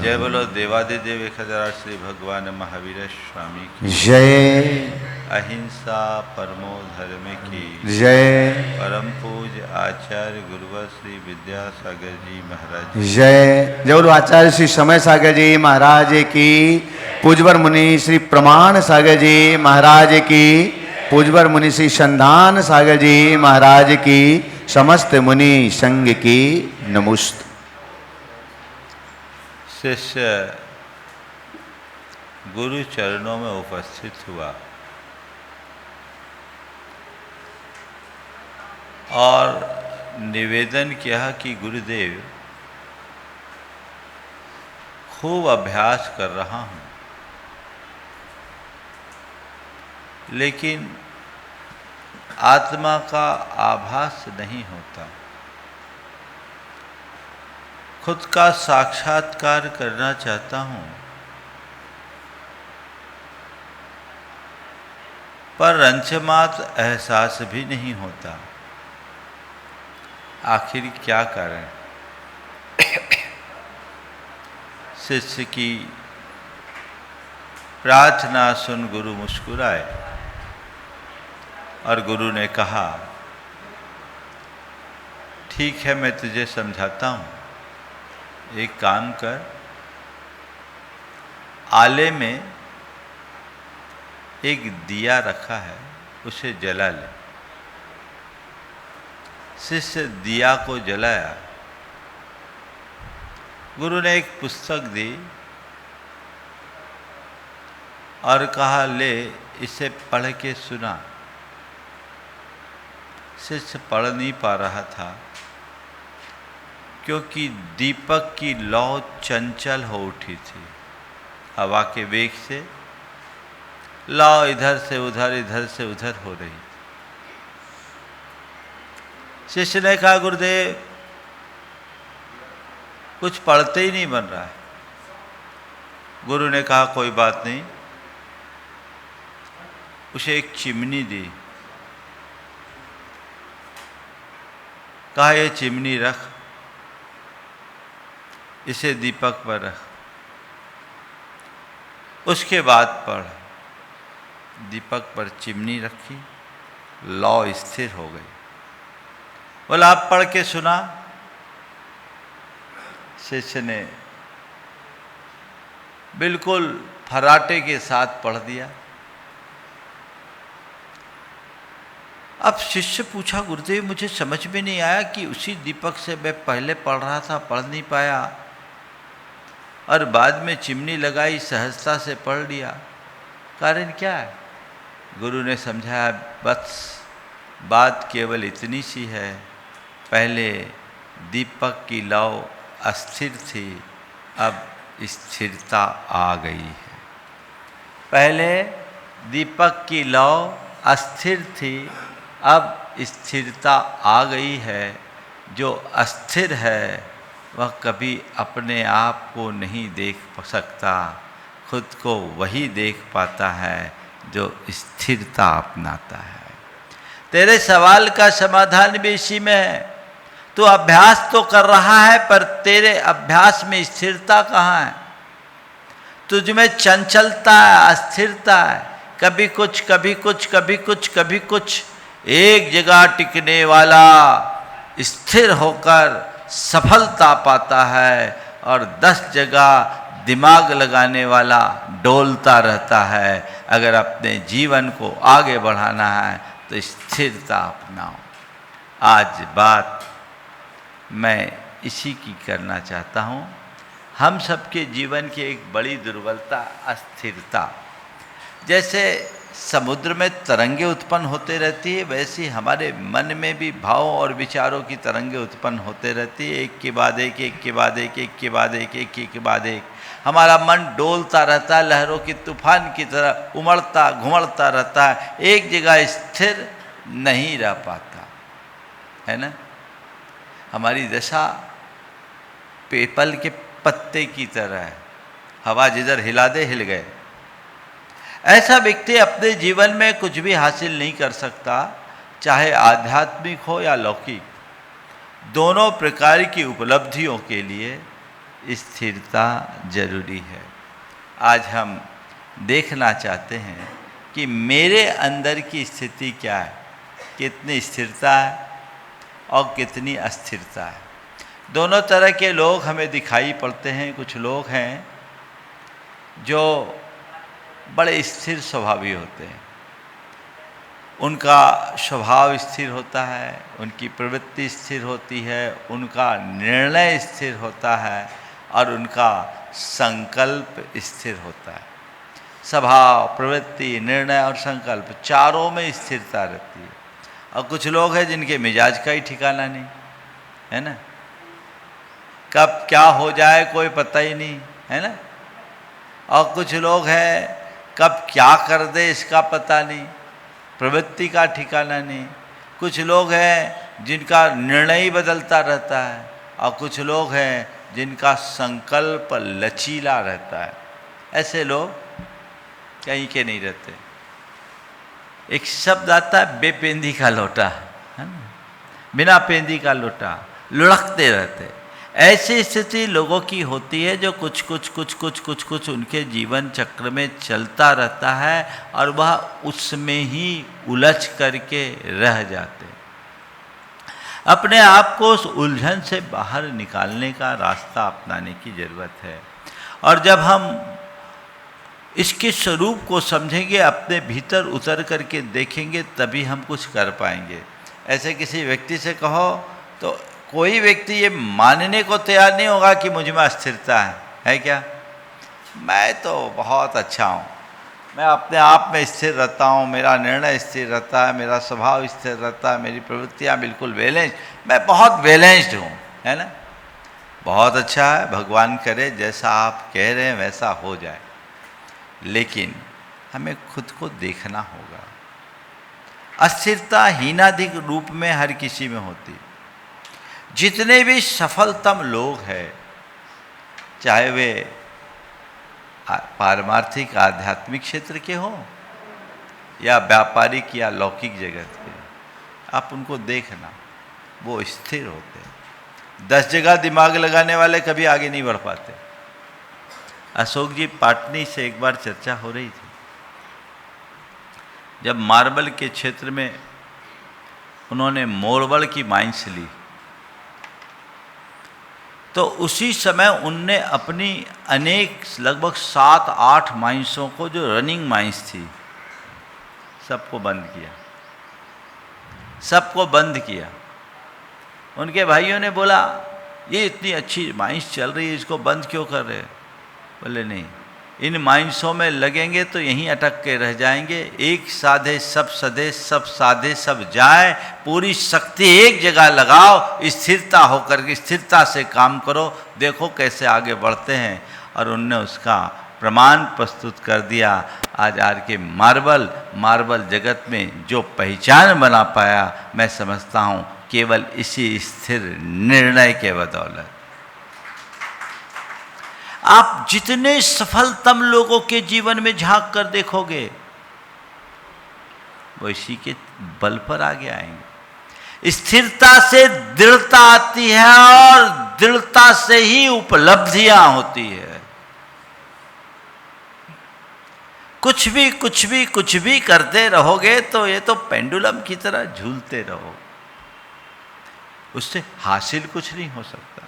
जय बोलो देवादिदेव 1008 श्री भगवान महावीर स्वामी की जय। अहिंसा परमो धर्म की जय। परम पूज्य आचार्य गुरुवर श्री विद्यासागर जी महाराज जय। जय बोलो आचार्य श्री समय सागर जी महाराज की, पूज्यवर मुनि श्री प्रमाण सागर जी महाराज की, पूज्यवर मुनि श्री संधान सागर जी महाराज की, समस्त मुनि संघ की नमोस्तु। शिष्य गुरु चरणों में उपस्थित हुआ और निवेदन किया कि गुरुदेव, खूब अभ्यास कर रहा हूँ, लेकिन आत्मा का आभास नहीं होता। खुद का साक्षात्कार करना चाहता हूँ, पर रंचमात एहसास भी नहीं होता। आखिर क्या करें? शिष्य की प्रार्थना सुन गुरु मुस्कुराए और गुरु ने कहा, ठीक है, मैं तुझे समझाता हूँ। एक काम कर, आले में एक दिया रखा है, उसे जला ले। शिष्य दिया को जलाया। गुरु ने एक पुस्तक दी और कहा, ले इसे पढ़ के सुना। शिष्य पढ़ नहीं पा रहा था, क्योंकि दीपक की लौ चंचल हो उठी थी। हवा के वेग से लौ इधर से उधर, इधर से उधर हो रही थी। शिष्य ने कहा, गुरुदेव, कुछ पढ़ते ही नहीं बन रहा है। गुरु ने कहा, कोई बात नहीं। उसे एक चिमनी दी। कहा, ये चिमनी रख, इसे दीपक पर रख, उसके बाद पढ़। दीपक पर चिमनी रखी, लौ स्थिर हो गई। बोला, आप पढ़ के सुना। शिष्य ने बिल्कुल फराटे के साथ पढ़ दिया। अब शिष्य पूछा, गुरुदेव, मुझे समझ में नहीं आया कि उसी दीपक से मैं पहले पढ़ रहा था, पढ़ नहीं पाया, और बाद में चिमनी लगाई, सहजता से पढ़ लिया। कारण क्या है? गुरु ने समझाया, बस बात केवल इतनी सी है। पहले दीपक की लौ अस्थिर थी, अब स्थिरता आ गई है। पहले दीपक की लौ अस्थिर थी, अब स्थिरता आ गई है। जो अस्थिर है वह कभी अपने आप को नहीं देख सकता, खुद को वही देख पाता है जो स्थिरता अपनाता है। तेरे सवाल का समाधान भी इसी में है। तू अभ्यास तो कर रहा है, पर तेरे अभ्यास में स्थिरता कहाँ है? तुझ में चंचलता है, अस्थिरता है, कभी कुछ कभी कुछ, कभी कुछ कभी कुछ। एक जगह टिकने वाला स्थिर होकर सफलता पाता है, और 10 जगह दिमाग लगाने वाला डोलता रहता है। अगर अपने जीवन को आगे बढ़ाना है तो स्थिरता अपनाओ। आज बात मैं इसी की करना चाहता हूँ। हम सबके जीवन की एक बड़ी दुर्बलता अस्थिरता। जैसे समुद्र में तरंगे उत्पन्न होते रहती है, वैसे हमारे मन में भी भाव और विचारों की तरंगे उत्पन्न होते रहती है। एक के बाद एक, एक के बाद एक, एक के बाद एक, एक के बाद एक। हमारा मन डोलता रहता है, लहरों की तूफान की तरह उमड़ता घुमड़ता रहता है, एक जगह स्थिर नहीं रह पाता है ना। हमारी दशा पीपल के पत्ते की तरह है, हवा जिधर हिला दे हिल गए। ऐसा व्यक्ति अपने जीवन में कुछ भी हासिल नहीं कर सकता, चाहे आध्यात्मिक हो या लौकिक। दोनों प्रकार की उपलब्धियों के लिए स्थिरता जरूरी है। आज हम देखना चाहते हैं कि मेरे अंदर की स्थिति क्या है, कितनी स्थिरता है और कितनी अस्थिरता है। दोनों तरह के लोग हमें दिखाई पड़ते हैं। कुछ लोग हैं जो बड़े स्थिर स्वभावी होते हैं, उनका स्वभाव स्थिर होता है, उनकी प्रवृत्ति स्थिर होती है, उनका निर्णय स्थिर होता है और उनका संकल्प स्थिर होता है। स्वभाव, प्रवृत्ति, निर्णय और संकल्प चारों में स्थिरता रहती है। और कुछ लोग हैं जिनके मिजाज का ही ठिकाना नहीं है ना, कब क्या हो जाए कोई पता ही नहीं है ना। और कुछ लोग हैं कब क्या कर दे इसका पता नहीं, प्रवृत्ति का ठिकाना नहीं। कुछ लोग हैं जिनका निर्णय ही बदलता रहता है और कुछ लोग हैं जिनका संकल्प लचीला रहता है। ऐसे लोग कहीं के नहीं रहते। एक शब्द आता है बेपेंदी का लोटा, है ना, बिना पेंदी का लोटा, लुढ़कते रहते। ऐसी स्थिति लोगों की होती है जो कुछ उनके जीवन चक्र में चलता रहता है और वह उसमें ही उलझ करके रह जाते। अपने आप को उस उलझन से बाहर निकालने का रास्ता अपनाने की जरूरत है। और जब हम इसके स्वरूप को समझेंगे, अपने भीतर उतर करके देखेंगे, तभी हम कुछ कर पाएंगे। ऐसे किसी व्यक्ति से कहो तो कोई व्यक्ति ये मानने को तैयार नहीं होगा कि मुझ में अस्थिरता है क्या? मैं तो बहुत अच्छा हूँ, मैं अपने आप में स्थिर रहता हूँ, मेरा निर्णय स्थिर रहता है, मेरा स्वभाव स्थिर रहता है, मेरी प्रवृत्तियाँ बिल्कुल बैलेंस, मैं बहुत बैलेंस्ड हूँ, है ना। बहुत अच्छा है, भगवान करे जैसा आप कह रहे हैं वैसा हो जाए। लेकिन हमें खुद को देखना होगा। अस्थिरता हीनाधिक रूप में हर किसी में होती। जितने भी सफलतम लोग हैं, चाहे वे पारमार्थिक आध्यात्मिक क्षेत्र के हों या व्यापारिक या लौकिक जगत के, आप उनको देखना, वो स्थिर होते हैं। 10 जगह दिमाग लगाने वाले कभी आगे नहीं बढ़ पाते। अशोक जी पाटनी से एक बार चर्चा हो रही थी, जब मार्बल के क्षेत्र में उन्होंने मोरबल की माइंस ली, तो उसी समय उनने अपनी अनेक लगभग 7-8 माइंसों को, जो रनिंग माइंस थी, सबको बंद किया, सबको बंद किया। उनके भाइयों ने बोला ये इतनी अच्छी माइंस चल रही है, इसको बंद क्यों कर रहे? बोले नहीं, इन माइंसों में लगेंगे तो यहीं अटक के रह जाएंगे। एक साधे सब सधे, सब साधे सब जाए, पूरी शक्ति एक जगह लगाओ, स्थिरता होकर के स्थिरता से काम करो, देखो कैसे आगे बढ़ते हैं। और उनने उसका प्रमाण प्रस्तुत कर दिया। आज आर के मार्बल जगत में जो पहचान बना पाया, मैं समझता हूँ केवल इसी स्थिर निर्णय के बदौलत। आप जितने सफलतम लोगों के जीवन में झांक कर देखोगे, वो इसी के बल पर आगे आएंगे। स्थिरता से दृढ़ता आती है और दृढ़ता से ही उपलब्धियां होती है। कुछ भी करते रहोगे तो ये तो पेंडुलम की तरह झूलते रहो, उससे हासिल कुछ नहीं हो सकता।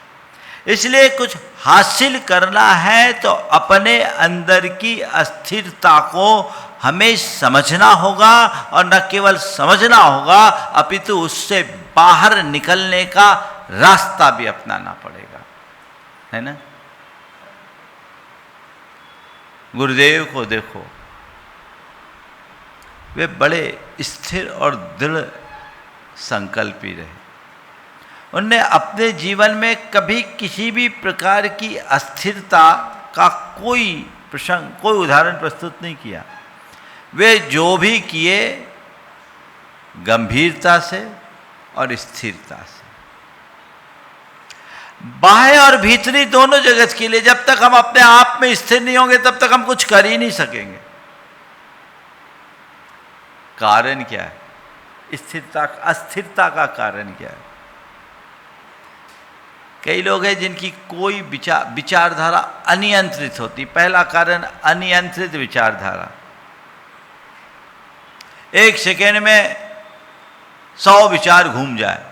इसलिए कुछ हासिल करना है तो अपने अंदर की अस्थिरता को हमें समझना होगा, और न केवल समझना होगा अपितु उससे बाहर निकलने का रास्ता भी अपनाना पड़ेगा, है ना। गुरुदेव को देखो, वे बड़े स्थिर और दृढ़ संकल्पी रहे। उनने अपने जीवन में कभी किसी भी प्रकार की अस्थिरता का कोई प्रसंग, कोई उदाहरण प्रस्तुत नहीं किया। वे जो भी किए गंभीरता से और स्थिरता से, बाह्य और भीतरी दोनों जगत के लिए। जब तक हम अपने आप में स्थिर नहीं होंगे तब तक हम कुछ कर ही नहीं सकेंगे। कारण क्या है? अस्थिरता का कारण क्या है? कई लोग हैं जिनकी कोई विचारधारा अनियंत्रित होती। पहला कारण अनियंत्रित विचारधारा। एक सेकेंड में 100 विचार घूम जाए।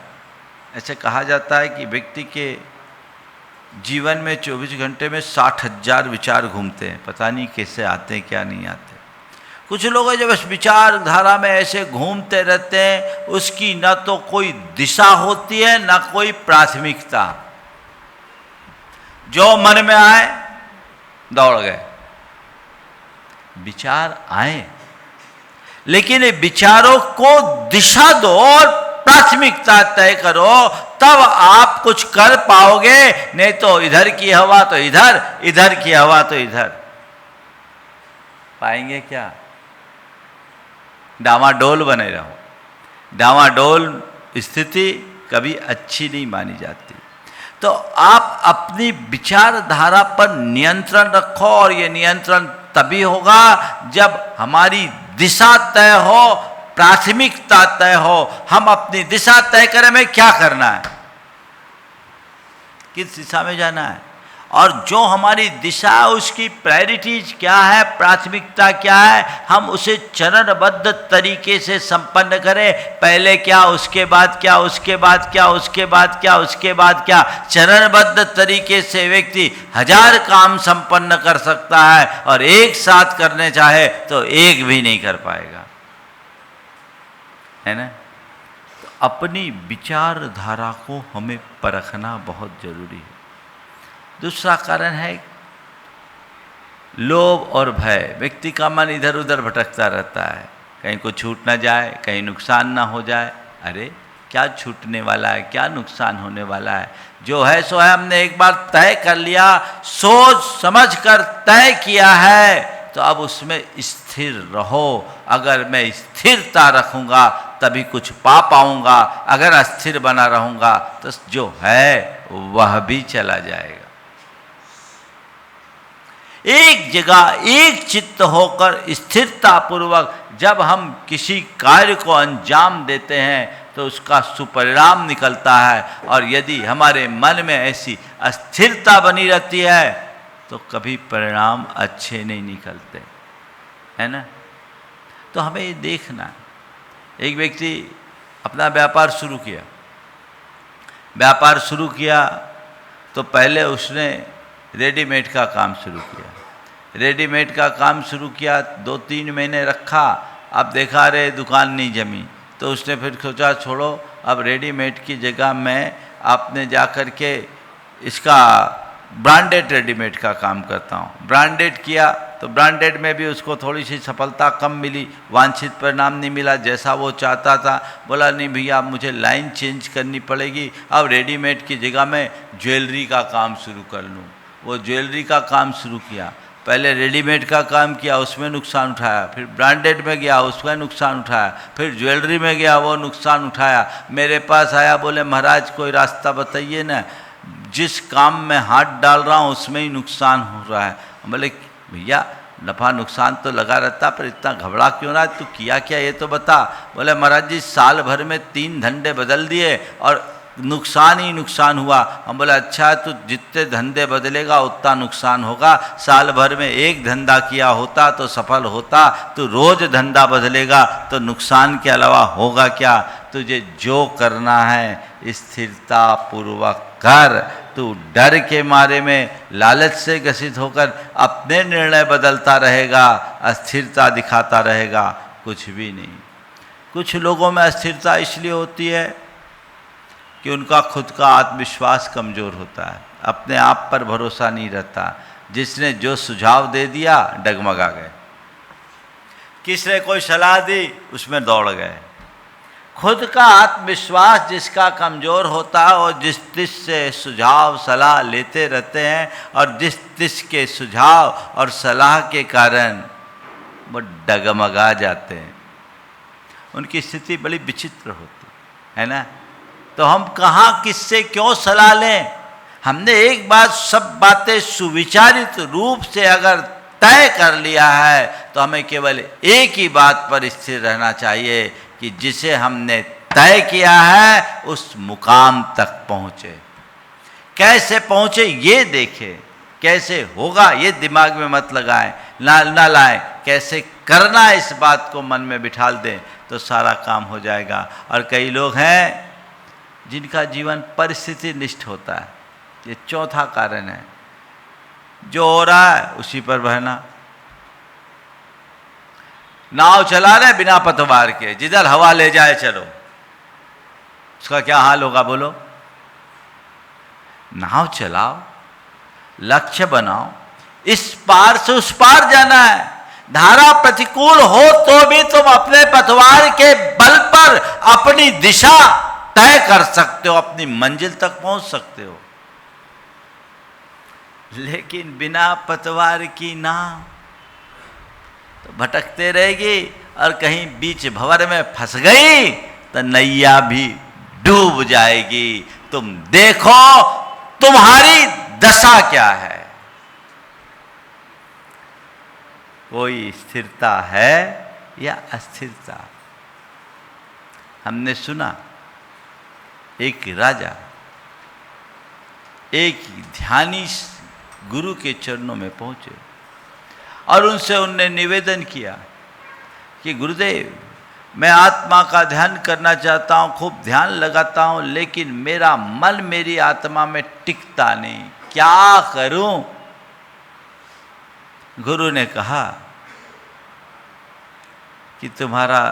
ऐसे कहा जाता है कि व्यक्ति के जीवन में 24 घंटे में 60,000 विचार घूमते हैं। पता नहीं कैसे आते हैं, क्या नहीं आते। कुछ लोग हैं जो बस विचारधारा में ऐसे घूमते रहते हैं, उसकी न तो कोई दिशा होती है न कोई प्राथमिकता। जो मन में आए दौड़ गए। विचार आए, लेकिन विचारों को दिशा दो और प्राथमिकता तय करो, तब आप कुछ कर पाओगे। नहीं तो इधर की हवा तो इधर, इधर की हवा तो इधर। पाएंगे क्या? डामाडोल बने रहो। डामाडोल स्थिति कभी अच्छी नहीं मानी जाती। तो आप अपनी विचारधारा पर नियंत्रण रखो, और ये नियंत्रण तभी होगा जब हमारी दिशा तय हो, प्राथमिकता तय हो। हम अपनी दिशा तय करें, हमें क्या करना है, किस दिशा में जाना है, और जो हमारी दिशा उसकी प्रायोरिटीज क्या है, प्राथमिकता क्या है, हम उसे चरणबद्ध तरीके से संपन्न करें। पहले क्या, उसके बाद क्या, उसके बाद क्या, उसके बाद क्या, उसके बाद क्या। चरणबद्ध तरीके से व्यक्ति 1000 काम संपन्न कर सकता है, और एक साथ करने चाहे तो एक भी नहीं कर पाएगा, है ना। तो अपनी विचारधारा को हमें परखना बहुत जरूरी है। दूसरा कारण है लोभ और भय। व्यक्ति का मन इधर उधर भटकता रहता है, कहीं को छूट ना जाए, कहीं नुकसान ना हो जाए। अरे क्या छूटने वाला है, क्या नुकसान होने वाला है? जो है सो है। हमने एक बार तय कर लिया, सोच समझ कर तय किया है, तो अब उसमें स्थिर रहो। अगर मैं स्थिरता रखूंगा तभी कुछ पा पाऊंगा। अगर अस्थिर बना रहूंगा तो जो है वह भी चला जाएगा। एक जगह एक चित्त होकर स्थिरता पूर्वक जब हम किसी कार्य को अंजाम देते हैं तो उसका सुपरिणाम निकलता है। और यदि हमारे मन में ऐसी अस्थिरता बनी रहती है तो कभी परिणाम अच्छे नहीं निकलते, है ना। तो हमें ये देखना है। एक व्यक्ति अपना व्यापार शुरू किया। व्यापार शुरू किया तो पहले उसने रेडीमेड का काम शुरू किया। रेडीमेड का काम शुरू किया, 2-3 महीने रखा। अब देखा रे दुकान नहीं जमी, तो उसने फिर सोचा छोड़ो, अब रेडीमेड की जगह मैं आपने जा कर के इसका ब्रांडेड रेडीमेड का काम करता हूँ। ब्रांडेड किया तो ब्रांडेड में भी उसको थोड़ी सी सफलता कम मिली, वांछित परिणाम नहीं मिला जैसा वो चाहता था। बोला नहीं भैया मुझे लाइन चेंज करनी पड़ेगी, अब रेडीमेड की जगह मैं ज्वेलरी का काम शुरू कर लूँ। वो ज्वेलरी का काम शुरू किया। पहले रेडीमेड का काम किया, उसमें नुकसान उठाया, फिर ब्रांडेड में गया, उसमें नुकसान उठाया, फिर ज्वेलरी में गया, वो नुकसान उठाया। मेरे पास आया, बोले महाराज कोई रास्ता बताइए ना, जिस काम में हाथ डाल रहा हूँ उसमें ही नुकसान हो रहा है। बोले भैया नफ़ा नुकसान तो लगा रहता, पर इतना घबरा क्यों रहा है, तू किया क्या ये तो बता। बोले महाराज जी साल भर में 3 धंधे बदल दिए और नुकसान ही नुकसान हुआ। हम बोले अच्छा तो जितने धंधे बदलेगा उतना नुकसान होगा। साल भर में 1 धंधा किया होता तो सफल होता, तो रोज धंधा बदलेगा तो नुकसान के अलावा होगा क्या। तुझे जो करना है स्थिरता पूर्वक कर। तू डर के मारे में लालच से ग्रसित होकर अपने निर्णय बदलता रहेगा, अस्थिरता दिखाता रहेगा, कुछ भी नहीं। कुछ लोगों में अस्थिरता इसलिए होती है कि उनका खुद का आत्मविश्वास कमज़ोर होता है, अपने आप पर भरोसा नहीं रहता। जिसने जो सुझाव दे दिया डगमगा गए, किसने कोई सलाह दी उसमें दौड़ गए। खुद का आत्मविश्वास जिसका कमज़ोर होता है और जिस से सुझाव सलाह लेते रहते हैं, और जिस के सुझाव और सलाह के कारण वो डगमगा जाते हैं, उनकी स्थिति बड़ी विचित्र होती है ना। तो हम कहाँ किससे क्यों सलाह लें। हमने एक बार सब बातें सुविचारित रूप से अगर तय कर लिया है तो हमें केवल एक ही बात पर स्थिर रहना चाहिए कि जिसे हमने तय किया है उस मुकाम तक पहुँचे। कैसे पहुंचे ये देखे, कैसे होगा ये दिमाग में मत लगाएं, ना लाएं, कैसे करना है इस बात को मन में बिठाल दें तो सारा काम हो जाएगा। और कई लोग हैं जिनका जीवन परिस्थिति निष्ठ होता है, ये चौथा कारण है। जो हो रहा है उसी पर बहना, नाव चला रहे बिना पतवार के, जिधर हवा ले जाए चलो, उसका क्या हाल होगा बोलो? नाव चलाओ, लक्ष्य बनाओ, इस पार से उस पार जाना है। धारा प्रतिकूल हो तो भी तुम अपने पतवार के बल पर अपनी दिशा तय कर सकते हो, अपनी मंजिल तक पहुंच सकते हो। लेकिन बिना पतवार की नाव तो भटकते रहेगी, और कहीं बीच भंवर में फंस गई तो नैया भी डूब जाएगी। तुम देखो तुम्हारी दशा क्या है। कोई स्थिरता है या अस्थिरता? हमने सुना एक राजा एक ध्यानी गुरु के चरणों में पहुंचे और उनसे उनने निवेदन किया कि गुरुदेव, मैं आत्मा का ध्यान करना चाहता हूँ, खूब ध्यान लगाता हूँ, लेकिन मेरा मन मेरी आत्मा में टिकता नहीं, क्या करूं? गुरु ने कहा कि तुम्हारा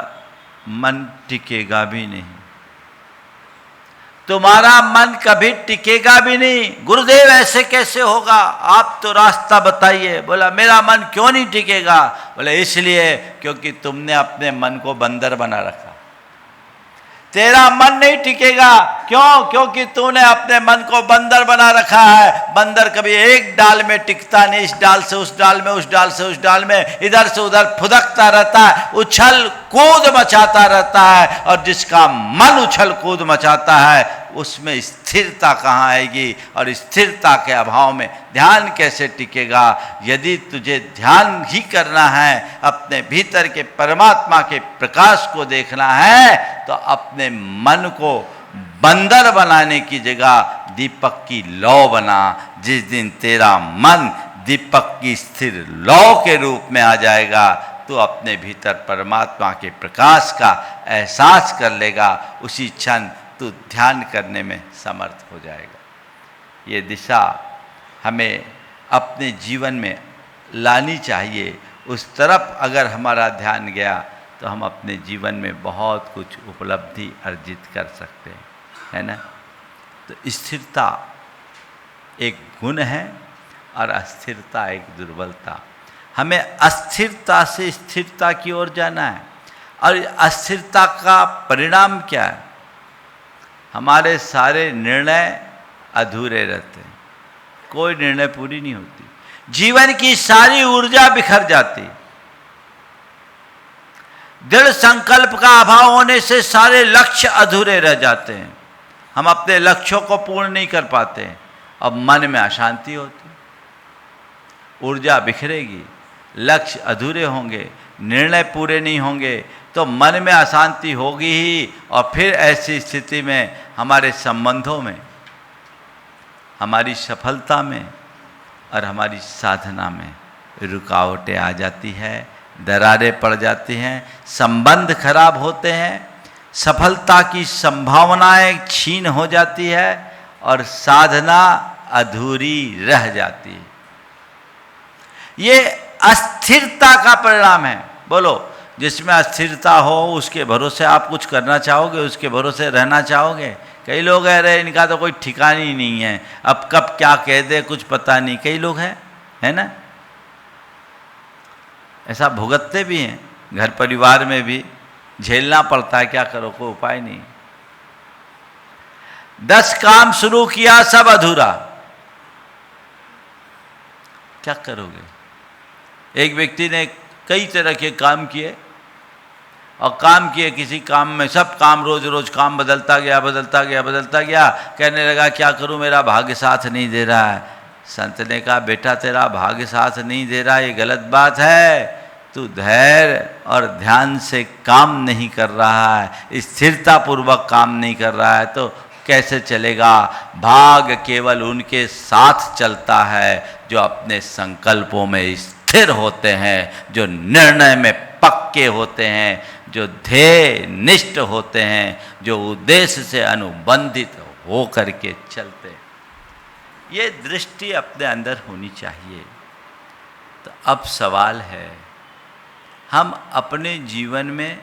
मन टिकेगा भी नहीं, तुम्हारा मन कभी टिकेगा भी नहीं। गुरुदेव ऐसे कैसे होगा, आप तो रास्ता बताइए। बोला मेरा मन क्यों नहीं टिकेगा? बोले इसलिए क्योंकि तुमने अपने मन को बंदर बना रखा। तेरा मन नहीं टिकेगा, क्यों? क्योंकि तूने अपने मन को बंदर बना रखा है। बंदर कभी एक डाल में टिकता नहीं, इस डाल से उस डाल में, उस डाल से उस डाल में, इधर से उधर फुदकता रहता है, उछल कूद मचाता रहता है। और जिसका मन उछल कूद मचाता है उसमें स्थिरता कहाँ आएगी? और स्थिरता के अभाव में ध्यान कैसे टिकेगा? यदि तुझे ध्यान ही करना है, अपने भीतर के परमात्मा के प्रकाश को देखना है, तो अपने मन को बंदर बनाने की जगह दीपक की लौ बना। जिस दिन तेरा मन दीपक की स्थिर लौ के रूप में आ जाएगा, तो अपने भीतर परमात्मा के प्रकाश का एहसास कर लेगा। उसी क्षण तू ध्यान करने में समर्थ हो जाएगा। ये दिशा हमें अपने जीवन में लानी चाहिए। उस तरफ अगर हमारा ध्यान गया तो हम अपने जीवन में बहुत कुछ उपलब्धि अर्जित कर सकते हैं, है ना? तो स्थिरता एक गुण है और अस्थिरता एक दुर्बलता। हमें अस्थिरता से स्थिरता की ओर जाना है। और अस्थिरता का परिणाम क्या है? हमारे सारे निर्णय अधूरे रहते हैं, कोई निर्णय पूरी नहीं होती, जीवन की सारी ऊर्जा बिखर जाती। दृढ़ संकल्प का अभाव होने से सारे लक्ष्य अधूरे रह जाते हैं, हम अपने लक्ष्यों को पूर्ण नहीं कर पाते हैं। अब मन में अशांति होती, ऊर्जा बिखरेगी, लक्ष्य अधूरे होंगे, निर्णय पूरे नहीं होंगे, तो मन में अशांति होगी ही। और फिर ऐसी स्थिति में हमारे संबंधों में, हमारी सफलता में और हमारी साधना में रुकावटें आ जाती है, दरारें पड़ जाती हैं, संबंध खराब होते हैं, सफलता की संभावनाएं छीन हो जाती है और साधना अधूरी रह जाती है। ये अस्थिरता का परिणाम है। बोलो, जिसमें अस्थिरता हो उसके भरोसे आप कुछ करना चाहोगे, उसके भरोसे रहना चाहोगे? कई लोग है रहे, इनका तो कोई ठिकाना ही नहीं है, अब कब क्या कह दे कुछ पता नहीं। कई लोग हैं, है ना? ऐसा भुगतते भी हैं, घर परिवार में भी झेलना पड़ता है, क्या करो, कोई उपाय नहीं। 10 काम शुरू किया, सब अधूरा, क्या करोगे? एक व्यक्ति ने कई तरह के काम किए और काम किए, किसी काम में सब काम रोज रोज काम बदलता गया, बदलता गया, बदलता गया। कहने लगा क्या करूं, मेरा भाग्य साथ नहीं दे रहा है। संत ने कहा बेटा तेरा भाग्य साथ नहीं दे रहा, ये गलत बात है, तू धैर्य और ध्यान से काम नहीं कर रहा है, स्थिरता पूर्वक काम नहीं कर रहा है, तो कैसे चलेगा? भाग्य केवल उनके साथ चलता है जो अपने संकल्पों में स्थिर होते हैं, जो निर्णय में पक्के होते हैं, जो ध्येय निष्ठ होते हैं, जो उद्देश्य से अनुबंधित हो करके चलते हैं। ये दृष्टि अपने अंदर होनी चाहिए। तो अब सवाल है, हम अपने जीवन में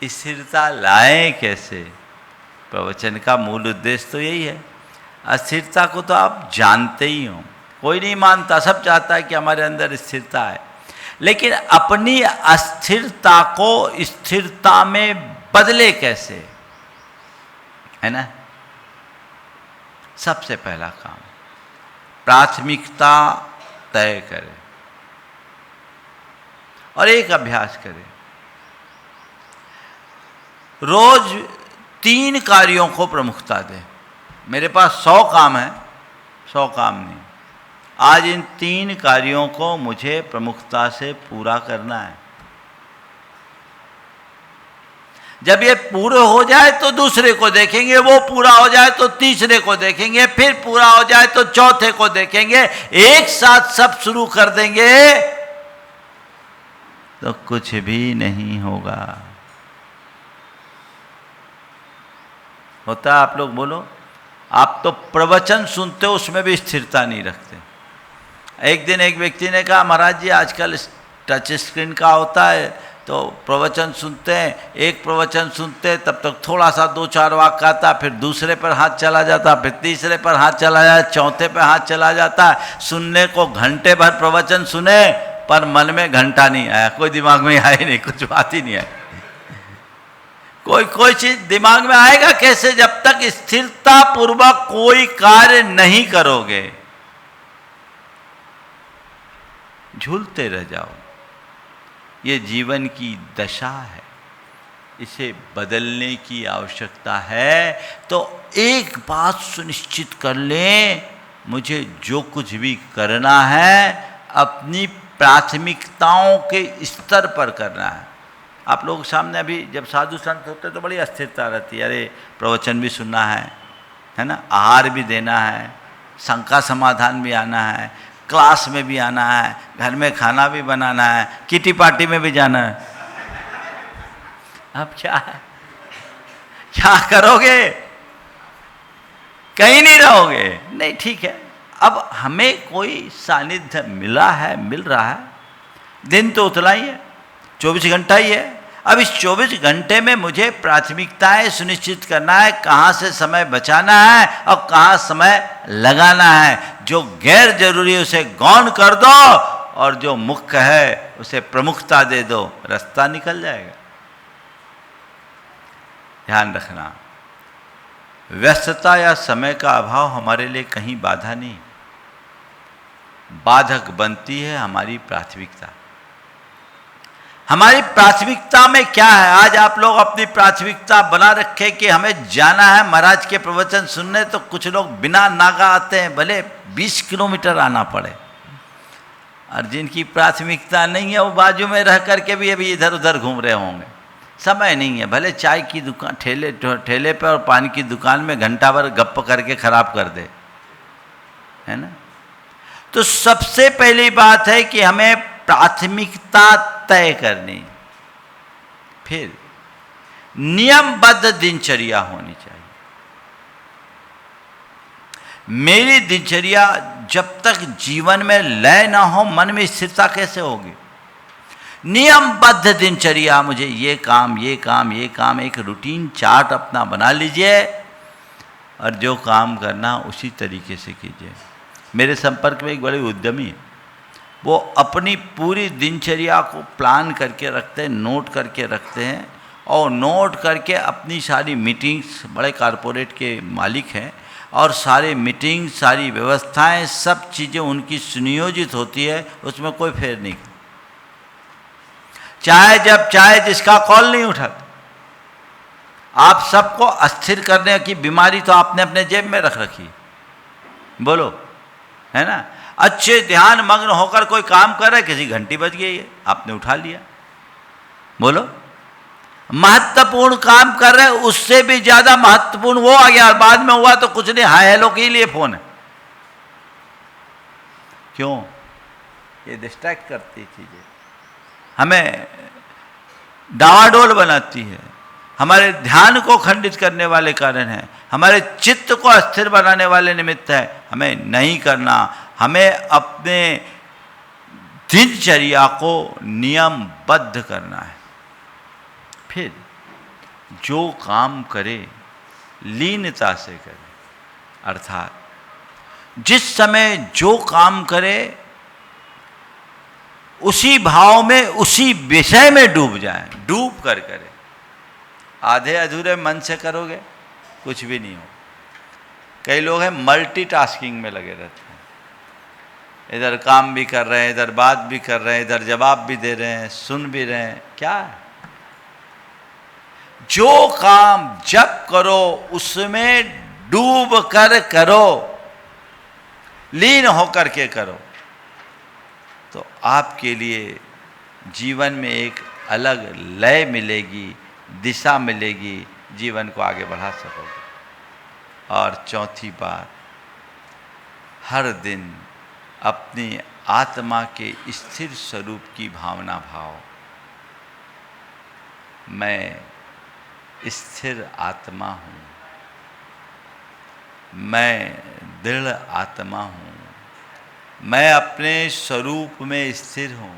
स्थिरता लाएं कैसे? प्रवचन का मूल उद्देश्य तो यही है। अस्थिरता को तो आप जानते ही हो, कोई नहीं मानता, सब चाहता है कि हमारे अंदर स्थिरता है, लेकिन अपनी अस्थिरता को स्थिरता में बदले कैसे, है ना? सबसे पहला काम, प्राथमिकता तय करें और एक अभ्यास करें। रोज 3 कार्यों को प्रमुखता दें। मेरे पास 100 काम है, 100 काम नहीं, आज इन 3 कार्यों को मुझे प्रमुखता से पूरा करना है। जब ये पूरे हो जाए तो दूसरे को देखेंगे, वो पूरा हो जाए तो तीसरे को देखेंगे, फिर पूरा हो जाए तो चौथे को देखेंगे। एक साथ सब शुरू कर देंगे तो कुछ भी नहीं होगा। होता है? आप लोग बोलो। आप तो प्रवचन सुनते हो, उसमें भी स्थिरता नहीं रखते। एक दिन एक व्यक्ति ने कहा, महाराज जी आजकल टच स्क्रीन का होता है तो प्रवचन सुनते हैं, एक प्रवचन सुनते हैं तब तक थोड़ा सा 2-4 वाक्य आता, फिर दूसरे पर हाथ चला जाता, फिर तीसरे पर हाथ चला जाता, चौथे पर हाथ चला जाता। सुनने को घंटे भर प्रवचन सुने पर मन में घंटा नहीं आया, कोई दिमाग में आया नहीं, कुछ बात ही नहीं आई। कोई चीज दिमाग में आएगा कैसे जब तक स्थिरता पूर्वक कोई कार्य नहीं करोगे? झूलते रह जाओ। ये जीवन की दशा है, इसे बदलने की आवश्यकता है। तो एक बात सुनिश्चित कर लें, मुझे जो कुछ भी करना है अपनी प्राथमिकताओं के स्तर पर करना है। आप लोग सामने अभी जब साधु संत होते तो बड़ी अस्थिरता रहती है, अरे प्रवचन भी सुनना है ना, आहार भी देना है, शंका समाधान भी आना है, क्लास में भी आना है, घर में खाना भी बनाना है, किटी पार्टी में भी जाना है। अब क्या करोगे? कहीं नहीं रहोगे। नहीं, ठीक है, अब हमें कोई सानिध्य मिला है, मिल रहा है, दिन तो उतना ही है, 24 घंटा ही है। अब इस 24 घंटे में मुझे प्राथमिकताएं सुनिश्चित करना है, कहाँ से समय बचाना है और कहाँ समय लगाना है। जो गैर जरूरी उसे गौण कर दो और जो मुख्य है उसे प्रमुखता दे दो, रास्ता निकल जाएगा। ध्यान रखना, व्यस्तता या समय का अभाव हमारे लिए कहीं बाधा नहीं, बाधक बनती है हमारी प्राथमिकता। हमारी प्राथमिकता में क्या है? आज आप लोग अपनी प्राथमिकता बना रखे कि हमें जाना है महाराज के प्रवचन सुनने, तो कुछ लोग बिना नागा आते हैं, भले 20 किलोमीटर आना पड़े। और जिनकी प्राथमिकता नहीं है वो बाजू में रह करके भी अभी इधर उधर घूम रहे होंगे। समय नहीं है, भले चाय की दुकान ठेले पे और पानी की दुकान में घंटा भर गप्प करके खराब कर दे, है ना। तो सबसे पहली बात है कि हमें प्राथमिकता तय करनी, फिर नियमबद्ध दिनचर्या होनी चाहिए। मेरी दिनचर्या जब तक जीवन में लय ना हो, मन में स्थिरता कैसे होगी? नियमबद्ध दिनचर्या, मुझे ये काम ये काम ये काम, एक रूटीन चार्ट अपना बना लीजिए और जो काम करना उसी तरीके से कीजिए। मेरे संपर्क में एक बड़े उद्यमी है, वो अपनी पूरी दिनचर्या को प्लान करके रखते हैं, नोट करके रखते हैं और नोट करके अपनी सारी मीटिंग्स, बड़े कारपोरेट के मालिक हैं और सारे मीटिंग, सारी व्यवस्थाएं, सब चीज़ें उनकी सुनियोजित होती है, उसमें कोई फेर नहीं। चाहे जिसका कॉल नहीं उठाता। आप सबको अस्थिर करने की बीमारी तो आपने अपने जेब में रख रखी, बोलो, है ना। अच्छे ध्यान मग्न होकर कोई काम कर रहा है, किसी घंटी बज गई है, आपने उठा लिया, बोलो। महत्वपूर्ण काम कर रहे हैं, उससे भी ज्यादा महत्वपूर्ण वो आ गया और बाद में हुआ तो कुछ नहीं, हाय हेलो के लिए फोन है। क्यों? ये डिस्ट्रैक्ट करती चीजें, हमें डावाडोल बनाती है, हमारे ध्यान को खंडित करने वाले कारण है, हमारे चित्त को अस्थिर बनाने वाले निमित्त है। हमें नहीं करना, हमें अपने दिनचर्या को नियमबद्ध करना है। फिर जो काम करे लीनता से करे, अर्थात जिस समय जो काम करे उसी भाव में, उसी विषय में डूब जाए, डूब कर करे। आधे अधूरे मन से करोगे कुछ भी नहीं हो। कई लोग हैं मल्टीटास्किंग में लगे रहते हैं, इधर काम भी कर रहे हैं, इधर बात भी कर रहे हैं, इधर जवाब भी दे रहे हैं, सुन भी रहे हैं। क्या है? जो काम जब करो उसमें डूब कर करो, लीन होकर के करो, तो आपके लिए जीवन में एक अलग लय मिलेगी, दिशा मिलेगी, जीवन को आगे बढ़ा सकोगे। और चौथी बात, हर दिन अपनी आत्मा के स्थिर स्वरूप की भावना भाव। मैं स्थिर आत्मा हूँ, मैं दृढ़ आत्मा हूँ, मैं अपने स्वरूप में स्थिर हूँ,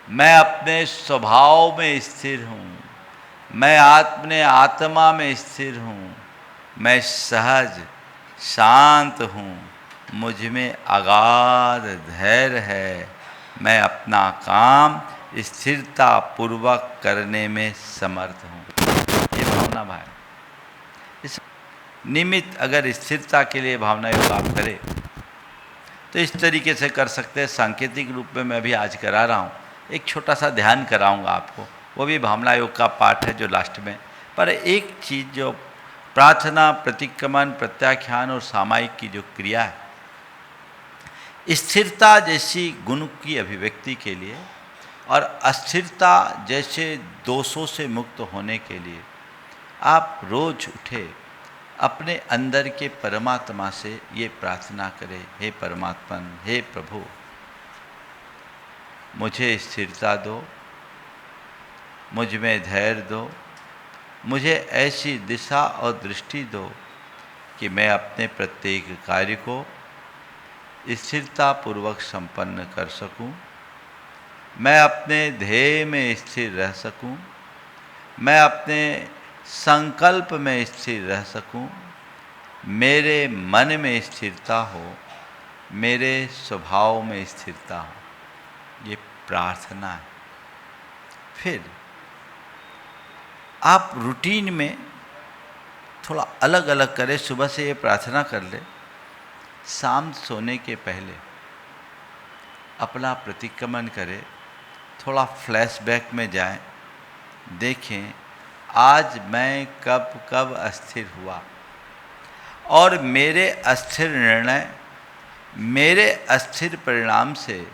मैं अपने स्वभाव में स्थिर हूँ, मैं अपने आत्मा में स्थिर हूँ, मैं सहज शांत हूँ, मुझ में अगाध धैर्य है, मैं अपना काम स्थिरता पूर्वक करने में समर्थ हूँ। ये भावना भाई, इस निमित्त अगर स्थिरता के लिए भावना योग आप करें तो इस तरीके से कर सकते हैं। सांकेतिक रूप में मैं भी आज करा रहा हूँ, एक छोटा सा ध्यान कराऊंगा आपको, वो भी भावना योग का पाठ है जो लास्ट में। पर एक चीज़ जो प्रार्थना, प्रतिक्रमण, प्रत्याख्यान और सामायिक की जो क्रिया है, स्थिरता जैसी गुण की अभिव्यक्ति के लिए और अस्थिरता जैसे दोषों से मुक्त होने के लिए आप रोज उठे अपने अंदर के परमात्मा से ये प्रार्थना करें, हे परमात्मन, हे प्रभु, मुझे स्थिरता दो, मुझ में धैर्य दो, मुझे ऐसी दिशा और दृष्टि दो कि मैं अपने प्रत्येक कार्य को स्थिरता पूर्वक संपन्न कर सकूं, मैं अपने ध्येय में स्थिर रह सकूं, मैं अपने संकल्प में स्थिर रह सकूं, मेरे मन में स्थिरता हो, मेरे स्वभाव में स्थिरता हो। ये प्रार्थना है। फिर आप रूटीन में थोड़ा अलग अलग करें। सुबह से ये प्रार्थना कर ले, शाम सोने के पहले अपना प्रतिक्रमण करें, थोड़ा फ्लैशबैक में जाएं, देखें आज मैं कब कब अस्थिर हुआ और मेरे अस्थिर निर्णय, मेरे अस्थिर परिणाम से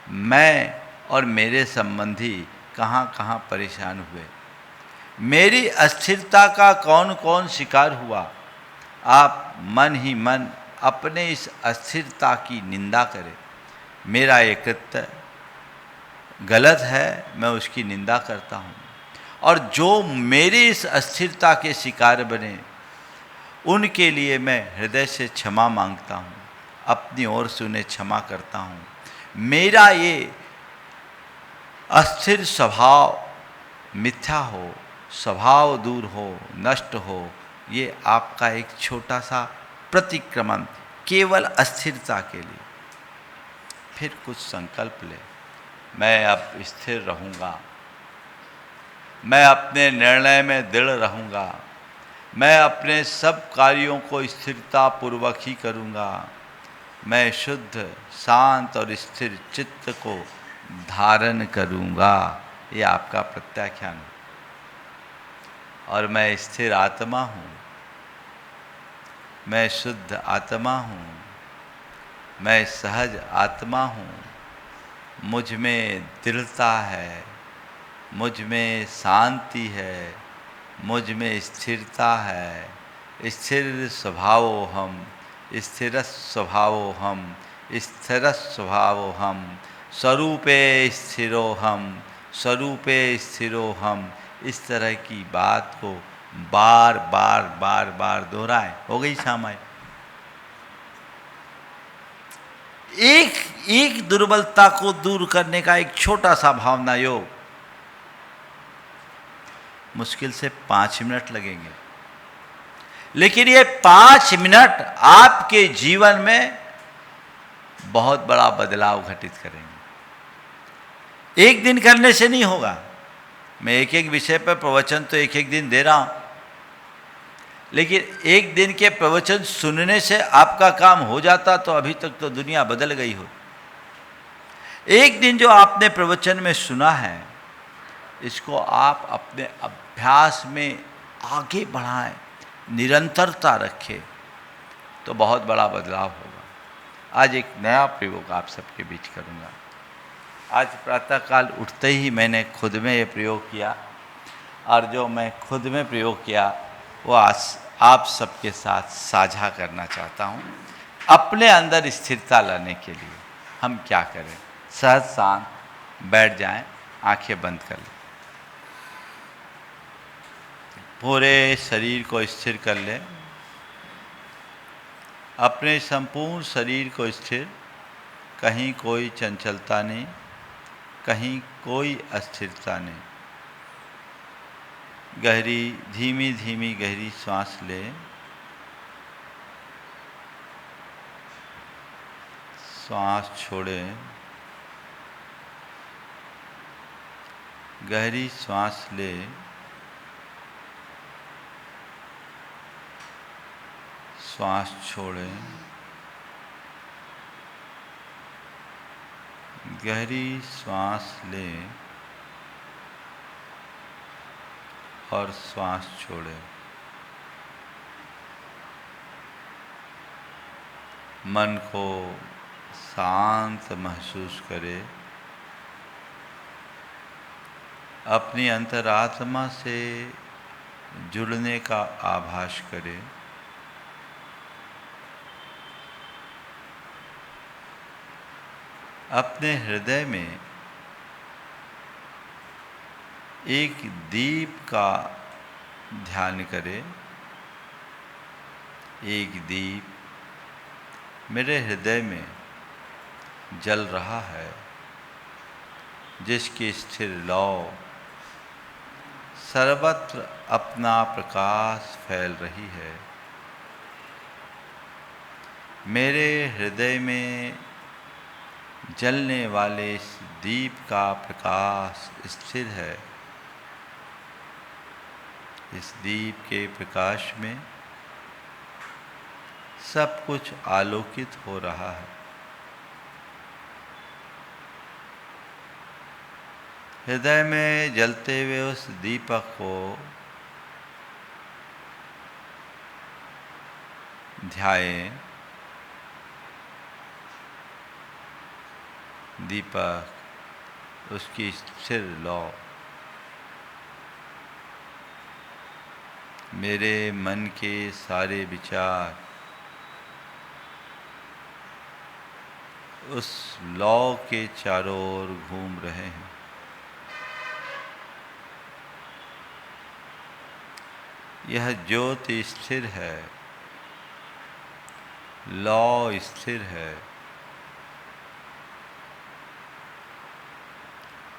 मैं और मेरे संबंधी कहाँ कहाँ परेशान हुए, मेरी अस्थिरता का कौन कौन शिकार हुआ। आप मन ही मन अपने इस अस्थिरता की निंदा करें। मेरा ये कृत्य गलत है, मैं उसकी निंदा करता हूँ, और जो मेरी इस अस्थिरता के शिकार बने उनके लिए मैं हृदय से क्षमा मांगता हूँ, अपनी ओर से उन्हें क्षमा करता हूँ। मेरा ये अस्थिर स्वभाव मिथ्या हो, स्वभाव दूर हो, नष्ट हो। ये आपका एक छोटा सा प्रतिक्रमण केवल अस्थिरता के लिए। फिर कुछ संकल्प ले, मैं अब स्थिर रहूँगा, मैं अपने निर्णय में दृढ़ रहूँगा, मैं अपने सब कार्यों को स्थिरता पूर्वक ही करूँगा, मैं शुद्ध, शांत और स्थिर चित्त को धारण करूँगा। ये आपका प्रत्याख्यान है। और मैं स्थिर आत्मा हूँ, मैं शुद्ध आत्मा हूँ, मैं सहज आत्मा हूँ, मुझ में दृढ़ता है, मुझ में शांति है, मुझ में स्थिरता है। स्थिर स्वभावो हम, स्थिर स्वभावो हम, स्थिर स्वभावो हम, स्वरूपे स्थिरो हम, स्वरूपे स्थिरो हम। इस तरह की बात को बार बार बार बार दोहराएं। हो गई समाई। एक दुर्बलता को दूर करने का एक छोटा सा भावना योग मुश्किल से 5 मिनट लगेंगे, लेकिन ये 5 मिनट आपके जीवन में बहुत बड़ा बदलाव घटित करेंगे। एक दिन करने से नहीं होगा। मैं एक एक विषय पर प्रवचन तो एक एक दिन दे रहा हूं, लेकिन एक दिन के प्रवचन सुनने से आपका काम हो जाता तो अभी तक तो दुनिया बदल गई हो। एक दिन जो आपने प्रवचन में सुना है, इसको आप अपने अभ्यास में आगे बढ़ाएं, निरंतरता रखें, तो बहुत बड़ा बदलाव होगा। आज एक नया प्रयोग आप सबके बीच करूंगा। आज प्रातःकाल उठते ही मैंने खुद में ये प्रयोग किया, और जो मैं खुद में प्रयोग किया वो आज आप सबके साथ साझा करना चाहता हूँ। अपने अंदर स्थिरता लाने के लिए हम क्या करें? सहज शांत बैठ जाएं, आंखें बंद कर लें, पूरे शरीर को स्थिर कर लें। अपने संपूर्ण शरीर को स्थिर, कहीं कोई चंचलता नहीं, कहीं कोई अस्थिरता नहीं। गहरी धीमी धीमी गहरी सांस लें, सांस छोड़ें, गहरी सांस लें, सांस छोड़ें, गहरी सांस लें और सांस छोड़ें। मन को शांत महसूस करें। अपनी अंतरात्मा से जुड़ने का आभास करें। अपने हृदय में एक दीप का ध्यान करें। एक दीप मेरे हृदय में जल रहा है, जिसकी स्थिर लौ सर्वत्र अपना प्रकाश फैल रही है। मेरे हृदय में जलने वाले इस दीप का प्रकाश स्थिर है। इस दीप के प्रकाश में सब कुछ आलोकित हो रहा है। हृदय में जलते हुए उस दीपक को ध्याएं। दीपक, उसकी स्थिर लौ मेरे मन के सारे विचार उस लौ के चारों ओर घूम रहे हैं। यह ज्योति स्थिर है, लौ स्थिर है।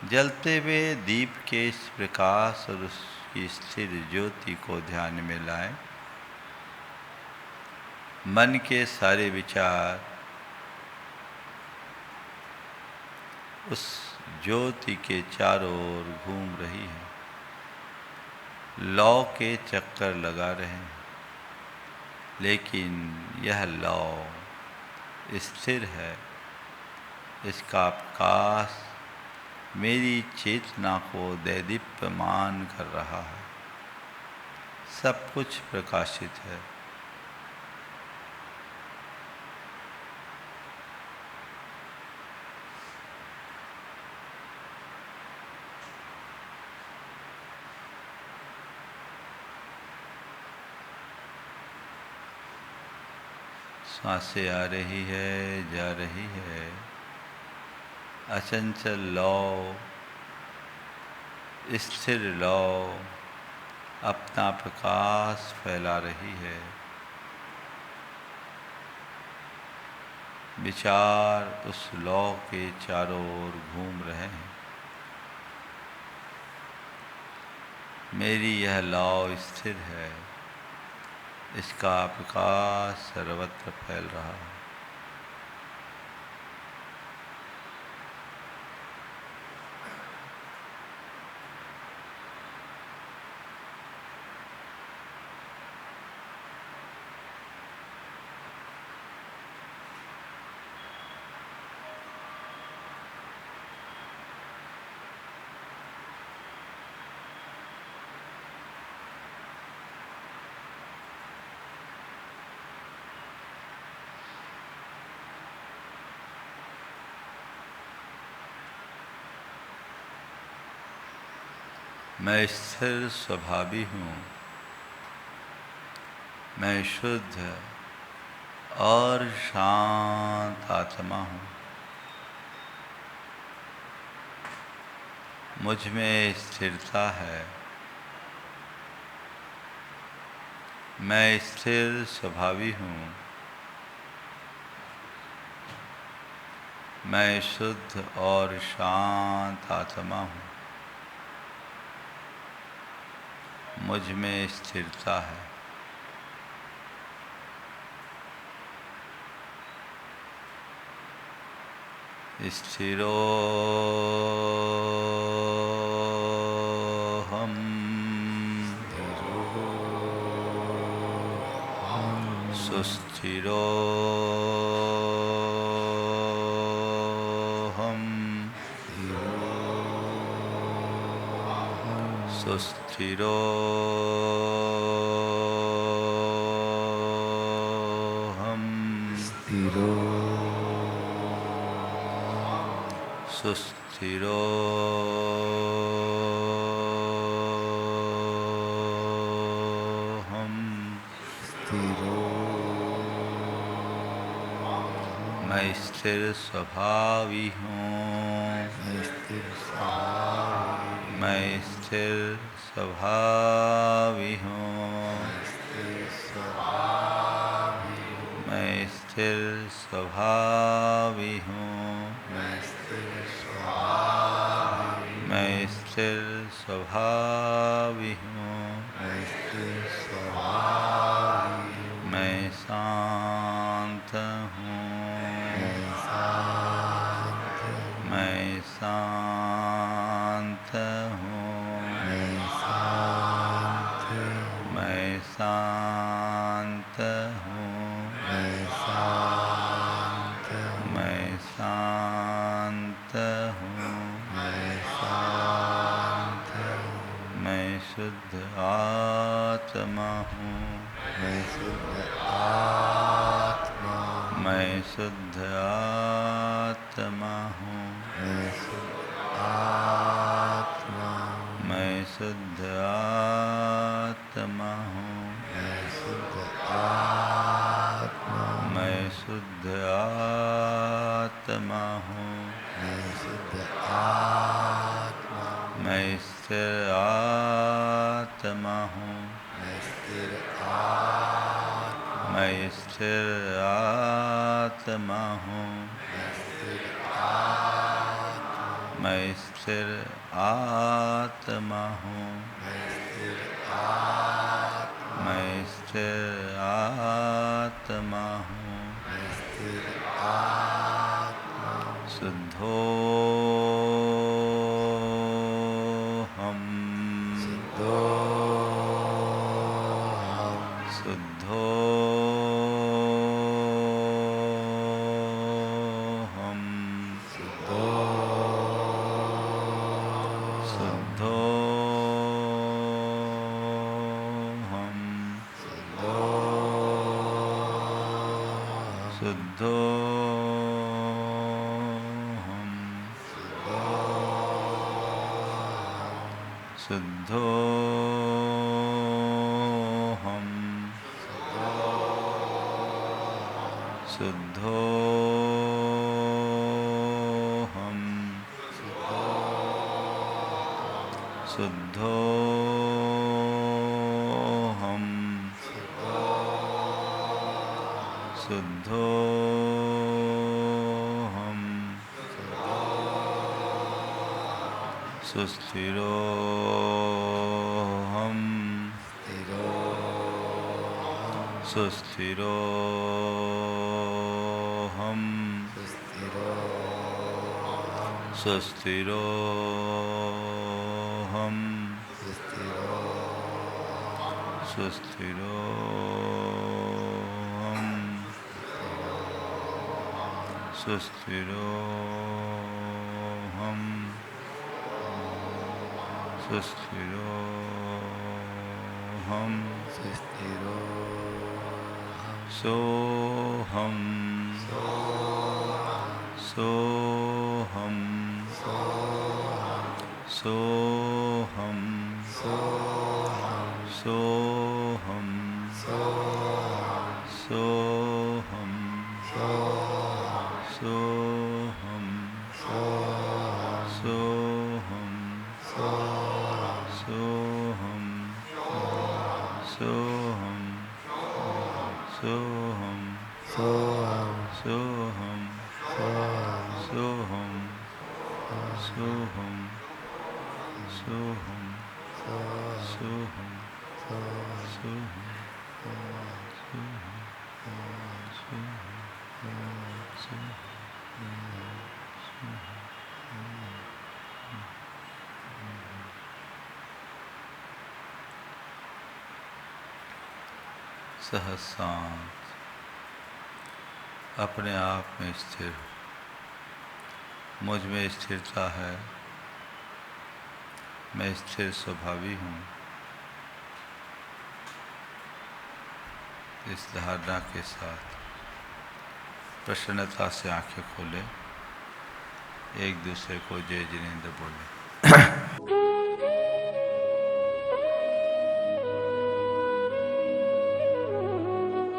जलते हुए दीप के इस प्रकाश और उसकी स्थिर ज्योति को ध्यान में लाएं। मन के सारे विचार उस ज्योति के चारों ओर घूम रही है, लौ के चक्कर लगा रहे हैं, लेकिन यह लौ स्थिर है। इसका प्रकाश मेरी चेतना को दैदीप्यमान कर रहा है। सब कुछ प्रकाशित है। सांसें आ रही है, जा रही है। अचंचल लौ, स्थिर लौ अपना प्रकाश फैला रही है। विचार उस लौ के चारों ओर घूम रहे हैं। मेरी यह लौ स्थिर है, इसका प्रकाश सर्वत्र फैल रहा है। मैं स्थिर स्वभावी हूँ। मैं शुद्ध और शांत आत्मा हूँ। मुझ में स्थिरता है। मैं स्थिर स्वभावी हूँ। मैं शुद्ध और शांत आत्मा हूँ। मुझ में स्थिरता है। स्थिरोऽहम् सुस्थिरोऽहम् मैं स्थिर स्वभावी हूँ। मैं स्थिर स्वभावी हूँ। मैं स्थिर स्वभावी हूँ। मैं स्थिर स्वभावी हूँ। मैं शांत हूँ। मैं शांत हूँ। मैं शांत हूँ। मैं शांत हूँ। मैं शुद्ध आत्मा हूँ। मैं शुद्ध आत्मा हूँ। मैं शुद्ध आत्मा हूँ। मैं शुद्ध आत्मा हूँ। मैं स्थिर आत्मा हूँ। मैं स्थिर आत्मा हूँ। मैं स्थिर आत्मा हूँ। मैं स्थिर आत्मा हूँ। शुद्धोऽहम् शुद्धोऽहम् शुद्धोऽहम् शुद्धोऽहम् शुद्धोऽहम् सुस्थिरोऽहम् सुस्थिरोऽहम् सुस्थिरोऽहम् सुस्थिरोऽहम् सुस्थिरोऽहम् सुस्थिरोऽहम् सोऽहम् सोऽहम् सोऽहम् सोऽहम् सोऽहम् सोऽहम् सोऽहम् सोऽहम् सोऽहम् सोऽहम् सोऽहम् सोऽहम् सोऽहम् सोऽहम् सोऽहम् सहसांत अपने आप में स्थिर हो। मुझ में स्थिरता है, मैं स्थिर स्वभावी हूँ। इस धारणा के साथ प्रसन्नता से आंखें खोलें, एक दूसरे को जय जिनेंद्र बोलें।